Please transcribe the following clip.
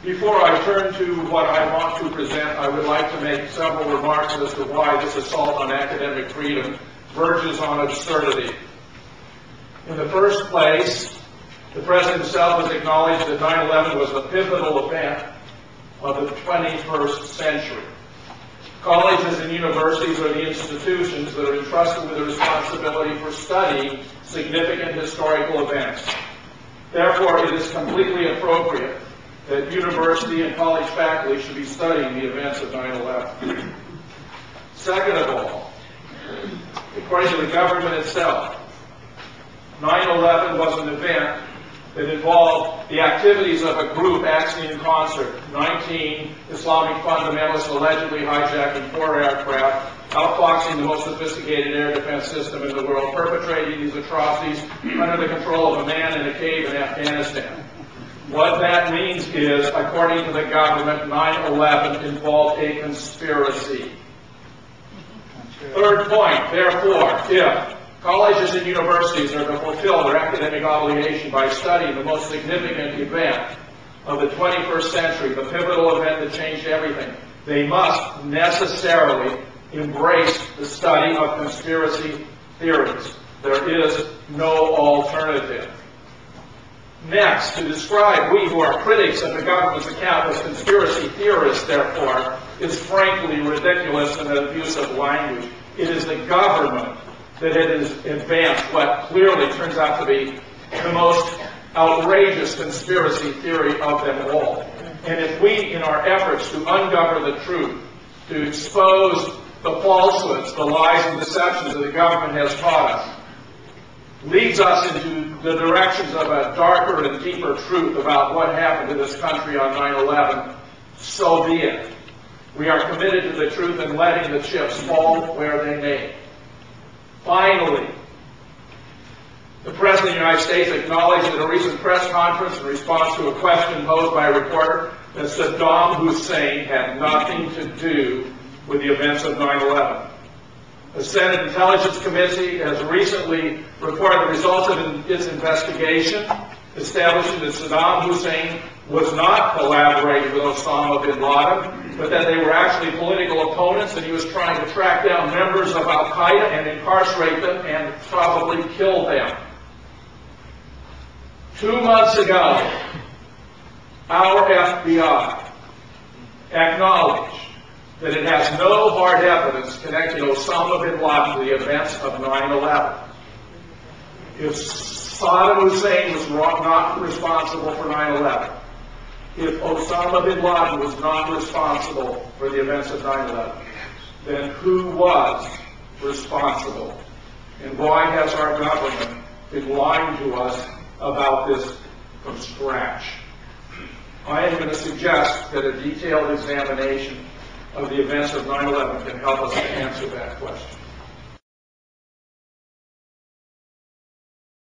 Before I turn to what I want to present, I would like to make several remarks as to why this assault on academic freedom verges on absurdity. In the first place, the President himself has acknowledged that 9/11 was the pivotal event of the 21st century. Colleges and universities are the institutions that are entrusted with the responsibility for studying significant historical events. Therefore, it is completely appropriate that university and college faculty should be studying the events of 9/11. Second of all, according to the government itself, 9/11 was an event that involved the activities of a group acting in concert. 19 Islamic fundamentalists allegedly hijacking 4 aircraft, outfoxing the most sophisticated air defense system in the world, perpetrating these atrocities under the control of a man in a cave in Afghanistan. What that means is, according to the government, 9/11 involved a conspiracy. Third point, therefore, if colleges and universities are to fulfill their academic obligation by studying the most significant event of the 21st century, the pivotal event that changed everything, they must necessarily embrace the study of conspiracy theories. There is no alternative. Next, to describe we who are critics of the government's account as conspiracy theorists, therefore, is frankly ridiculous and an abuse of language. It is the government that it has advanced what clearly turns out to be the most outrageous conspiracy theory of them all. And if we, in our efforts to uncover the truth, to expose the falsehoods, the lies and deceptions that the government has taught us, leads us into the directions of a darker and deeper truth about what happened to this country on 9/11, so be it. We are committed to the truth and letting the chips fall where they may. Finally, the President of the United States acknowledged at a recent press conference in response to a question posed by a reporter that Saddam Hussein had nothing to do with the events of 9/11. The Senate Intelligence Committee has recently reported the results of its investigation, establishing that Saddam Hussein was not collaborating with Osama bin Laden, but that they were actually political opponents, and he was trying to track down members of Al-Qaeda and incarcerate them and probably kill them. 2 months ago, our FBI acknowledged that it has no hard evidence connecting Osama bin Laden to the events of 9/11. If Saddam Hussein was not responsible for 9/11, if Osama bin Laden was not responsible for the events of 9/11, then who was responsible? And why has our government been lying to us about this from scratch? I am going to suggest that a detailed examination of the events of 9/11 can help us to answer that question.